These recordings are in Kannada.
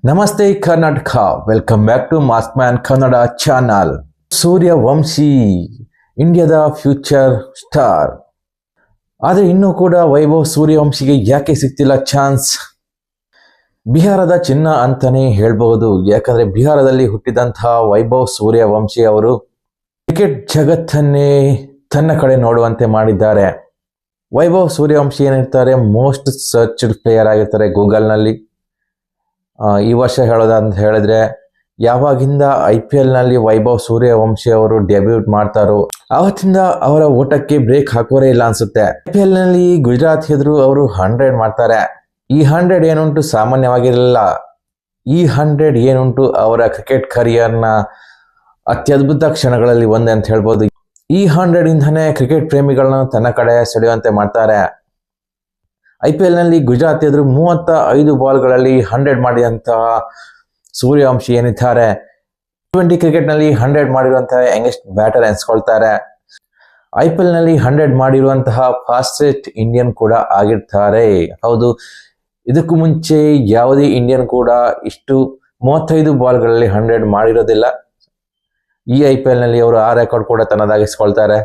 ನಮಸ್ತೆ Karnataka, welcome back to mask man Kannada channel. Suryavanshi ಇಂಡಿಯಾದ ಫ್ಯೂಚರ್ ಸ್ಟಾರ್. ಆದರೆ ಇನ್ನೂ ಕೂಡ ವೈಭವ್ ಸೂರ್ಯವಂಶಿಗೆ ಯಾಕೆ ಸಿಗ್ತಿಲ್ಲ ಚಾನ್ಸ್? ಬಿಹಾರದ ಚಿನ್ನ ಅಂತಾನೆ ಹೇಳ್ಬಹುದು. ಯಾಕಂದ್ರೆ ಬಿಹಾರದಲ್ಲಿ ಹುಟ್ಟಿದಂತಹ ವೈಭವ್ ಸೂರ್ಯವಂಶಿ ಅವರು ಕ್ರಿಕೆಟ್ ಜಗತ್ತನ್ನೇ ತನ್ನ ಕಡೆ ನೋಡುವಂತೆ ಮಾಡಿದ್ದಾರೆ. ವೈಭವ್ ಸೂರ್ಯವಂಶಿ ಏನಿರ್ತಾರೆ, ಮೋಸ್ಟ್ ಸರ್ಚ್ಡ್ ಪ್ಲೇಯರ್ ಆಗಿರ್ತಾರೆ ಗೂಗಲ್ನಲ್ಲಿ. ಈ ವರ್ಷ ಹೇಳೋದಂತ ಹೇಳಿದ್ರೆ, ಯಾವಾಗಿಂದ IPL ನಲ್ಲಿ ವೈಭವ್ ಸೂರ್ಯವಂಶಿ ಅವರು ಡೆಬ್ಯೂಟ್ ಮಾಡ್ತಾರೋ ಅವತ್ತಿಂದ ಅವರ ಓಟಕ್ಕೆ ಬ್ರೇಕ್ ಹಾಕೋರೇ ಇಲ್ಲ ಅನ್ಸುತ್ತೆ. IPL ನಲ್ಲಿ ಗುಜರಾತ್ ಎದುರು ಅವರು 100 ಮಾಡ್ತಾರೆ. ಈ 100 ಏನುಂಟು ಸಾಮಾನ್ಯವಾಗಿರಲಿಲ್ಲ. ಈ 100 ಏನುಂಟು ಅವರ ಕ್ರಿಕೆಟ್ ಕರಿಯರ್ನ ಅತ್ಯದ್ಭುತ ಕ್ಷಣಗಳಲ್ಲಿ ಒಂದೇ ಅಂತ ಹೇಳ್ಬೋದು. ಈ 100 ಇಂದನೇ ಕ್ರಿಕೆಟ್ ಪ್ರೇಮಿಗಳನ್ನ ತನ್ನ ಕಡೆ ಸೆಳೆಯುವಂತೆ ಮಾಡ್ತಾರೆ. IPL ನಲ್ಲಿ ಗುಜರಾತ್ ಎದುರು 35 ಬಾಲ್ಗಳಲ್ಲಿ 100 ಮಾಡಿದಂತಹ ಸೂರ್ಯವಂಶಿ ಏನಿದ್ದಾರೆ, T20 ಕ್ರಿಕೆಟ್ ನಲ್ಲಿ 100 ಮಾಡಿರುವಂತಹ ಯಂಗೆಸ್ಟ್ ಬ್ಯಾಟರ್ ಎನ್ಸ್ಕೊಳ್ತಾರೆ. IPL ನಲ್ಲಿ 100 ಮಾಡಿರುವಂತಹ ಫಾಸ್ಟೆಸ್ಟ್ ಇಂಡಿಯನ್ ಕೂಡ ಆಗಿರ್ತಾರೆ. ಹೌದು, ಇದಕ್ಕೂ ಮುಂಚೆ ಯಾವುದೇ ಇಂಡಿಯನ್ ಕೂಡ ಇಷ್ಟು 35 ಬಾಲ್ಗಳಲ್ಲಿ 100 ಮಾಡಿರೋದಿಲ್ಲ. ಈ IPL ನಲ್ಲಿ ಅವರು ಆ ರೆಕಾರ್ಡ್ ಕೂಡ ತನ್ನದಾಗಿಸ್ಕೊಳ್ತಾರೆ.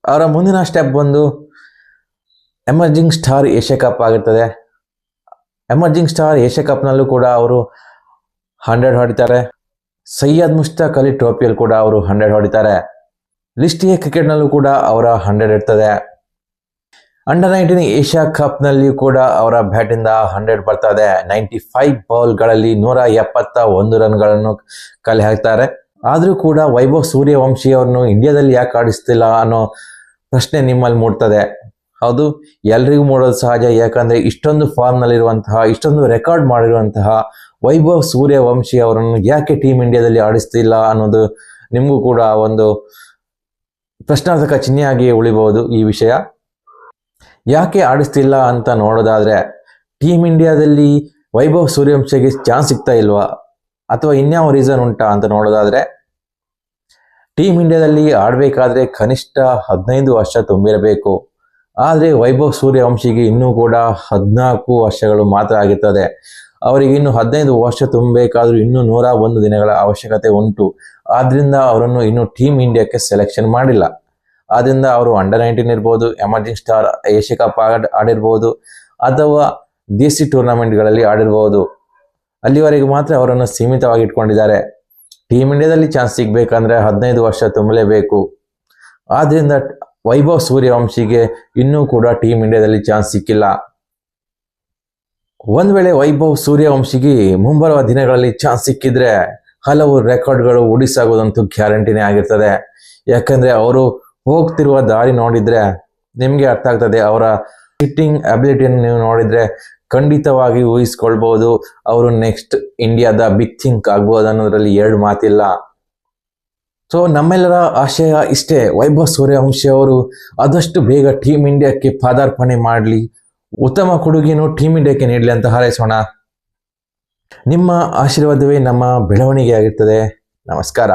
ಅವರ ಮುಂದಿನ ಸ್ಟೆಪ್ ಬಂದು ಎಮರ್ಜಿಂಗ್ ಸ್ಟಾರ್ ಏಷ್ಯಾ ಕಪ್ ಆಗಿರ್ತದೆ. ಎಮರ್ಜಿಂಗ್ ಸ್ಟಾರ್ ಏಷ್ಯಾ ಕಪ್ನಲ್ಲೂ ಕೂಡ ಅವರು 100 ಹೊಡಿತಾರೆ. ಸೈಯದ್ ಮುಷ್ತಾಕ್ ಅಲಿ ಟ್ರೋಫಿಯಲ್ಲಿ ಕೂಡ ಅವರು 100 ಹೊಡಿತಾರೆ. ಲಿಸ್ಟ್ ಎ ಕ್ರಿಕೆಟ್ನಲ್ಲೂ ಕೂಡ ಅವರ 100 ಇರ್ತದೆ. ಅಂಡರ್-19 ಏಷ್ಯಾ ಕಪ್ನಲ್ಲಿ ಕೂಡ ಅವರ ಬ್ಯಾಟಿಂದ 100 ಬರ್ತದೆ. 95 ಬಾಲ್ಗಳಲ್ಲಿ 171 ರನ್ಗಳನ್ನು ಕಲೆ ಹಾಕ್ತಾರೆ. ಆದರೂ ಕೂಡ ವೈಭವ್ ಸೂರ್ಯವಂಶಿ ಅವ್ರನ್ನು ಇಂಡಿಯಾದಲ್ಲಿ ಯಾಕೆ ಆಡಿಸ್ತಿಲ್ಲ ಅನ್ನೋ ಪ್ರಶ್ನೆ ನಿಮ್ಮಲ್ಲಿ ಮೂಡ್ತದೆ. ಹೌದು, ಎಲ್ರಿಗೂ ಮೂಡೋದು ಸಹಜ. ಯಾಕಂದ್ರೆ ಇಷ್ಟೊಂದು ಫಾರ್ಮ್ ನಲ್ಲಿರುವಂತಹ, ಇಷ್ಟೊಂದು ರೆಕಾರ್ಡ್ ಮಾಡಿರುವಂತಹ ವೈಭವ್ ಸೂರ್ಯವಂಶಿ ಅವರನ್ನು ಯಾಕೆ ಟೀಮ್ ಇಂಡಿಯಾದಲ್ಲಿ ಆಡಿಸ್ತಿಲ್ಲ ಅನ್ನೋದು ನಿಮಗೂ ಕೂಡ ಒಂದು ಪ್ರಶ್ನಾರ್ಥಕ ಚಿಹ್ನೆಯಾಗಿ ಉಳಿಬಹುದು. ಈ ವಿಷಯ ಯಾಕೆ ಆಡಿಸ್ತಿಲ್ಲ ಅಂತ ನೋಡೋದಾದ್ರೆ, ಟೀಮ್ ಇಂಡಿಯಾದಲ್ಲಿ ವೈಭವ್ ಸೂರ್ಯವಂಶಿಗೆ ಚಾನ್ಸ್ ಸಿಗ್ತಾ ಇಲ್ವಾ ಅಥವಾ ಇನ್ಯಾವ ರೀಸನ್ ಉಂಟಾ ಅಂತ ನೋಡೋದಾದ್ರೆ, ಟೀಮ್ ಇಂಡಿಯಾದಲ್ಲಿ ಆಡಬೇಕಾದ್ರೆ ಕನಿಷ್ಠ 15 ವರ್ಷ ತುಂಬಿರಬೇಕು. ಆದರೆ ವೈಭವ್ ಸೂರ್ಯವಂಶಿಗೆ ಇನ್ನೂ ಕೂಡ 14 ವರ್ಷಗಳು ಮಾತ್ರ ಆಗಿರ್ತದೆ. ಅವರಿಗೆ ಇನ್ನು 15 ವರ್ಷ ತುಂಬಬೇಕಾದ್ರೂ ಇನ್ನೂ 101 ದಿನಗಳ ಅವಶ್ಯಕತೆ ಉಂಟು. ಆದ್ರಿಂದ ಅವರನ್ನು ಇನ್ನು ಟೀಮ್ ಇಂಡಿಯಾಕ್ಕೆ ಸೆಲೆಕ್ಷನ್ ಮಾಡಿಲ್ಲ. ಆದ್ರಿಂದ ಅವರು ಅಂಡರ್-19 ಇರ್ಬೋದು, ಎಮರ್ಜಿಂಗ್ ಸ್ಟಾರ್ ಏಷ್ಯಾ ಕಪ್ ಆಡಿರ್ಬೋದು ಅಥವಾ ದೇಸಿ ಟೂರ್ನಮೆಂಟ್ಗಳಲ್ಲಿ ಆಡಿರ್ಬೋದು. ಅಲ್ಲಿವರೆಗೂ ಮಾತ್ರ ಅವರನ್ನು ಸೀಮಿತವಾಗಿ ಇಟ್ಕೊಂಡಿದ್ದಾರೆ. ಟೀಮ್ ಇಂಡಿಯಾದಲ್ಲಿ ಚಾನ್ಸ್ ಸಿಗ್ಬೇಕಂದ್ರೆ 15 ವರ್ಷ ತುಂಬಲೇಬೇಕು. ಆದ್ರಿಂದ ವೈಭವ್ ಸೂರ್ಯವಂಶಿಗೆ ಇನ್ನೂ ಕೂಡ ಟೀಮ್ ಇಂಡಿಯಾದಲ್ಲಿ ಚಾನ್ಸ್ ಸಿಕ್ಕಿಲ್ಲ. ಒಂದ್ ವೇಳೆ ವೈಭವ್ ಸೂರ್ಯವಂಶಿಗೆ ಮುಂಬರುವ ದಿನಗಳಲ್ಲಿ ಚಾನ್ಸ್ ಸಿಕ್ಕಿದ್ರೆ ಹಲವು ರೆಕಾರ್ಡ್ಗಳು ಉಡಿಸಾಗೋದಂತೂ ಗ್ಯಾರಂಟಿನೇ ಆಗಿರ್ತದೆ. ಯಾಕಂದ್ರೆ ಅವರು ಹೋಗ್ತಿರುವ ದಾರಿ ನೋಡಿದ್ರೆ ನಿಮ್ಗೆ ಅರ್ಥ ಆಗ್ತದೆ. ಅವರ ಹಿಟ್ಟಿಂಗ್ ಅಬಿಲಿಟಿಯನ್ನು ನೀವು ನೋಡಿದ್ರೆ ಖಂಡಿತವಾಗಿ ಊಹಿಸ್ಕೊಳ್ಬಹುದು, ಅವರು ನೆಕ್ಸ್ಟ್ ಇಂಡಿಯಾದ ಬಿಗ್ ಥಿಂಕ್ ಆಗ್ಬೋದು ಅನ್ನೋದ್ರಲ್ಲಿ 2 ಮಾತಿಲ್ಲ. ಸೊ ನಮ್ಮೆಲ್ಲರ ಆಶಯ ಇಷ್ಟೇ, ವೈಭವ್ ಸೂರ್ಯವಂಶಿ ಅವರು ಆದಷ್ಟು ಬೇಗ ಟೀಮ್ ಇಂಡಿಯಾಕ್ಕೆ ಪಾದಾರ್ಪಣೆ ಮಾಡಲಿ, ಉತ್ತಮ ಕೊಡುಗೆಯನ್ನು ಟೀಮ್ ಇಂಡಿಯಾಕ್ಕೆ ನೀಡಲಿ ಅಂತ ಹಾರೈಸೋಣ. ನಿಮ್ಮ ಆಶೀರ್ವಾದವೇ ನಮ್ಮ ಬೆಳವಣಿಗೆ ಆಗಿರ್ತದೆ. ನಮಸ್ಕಾರ.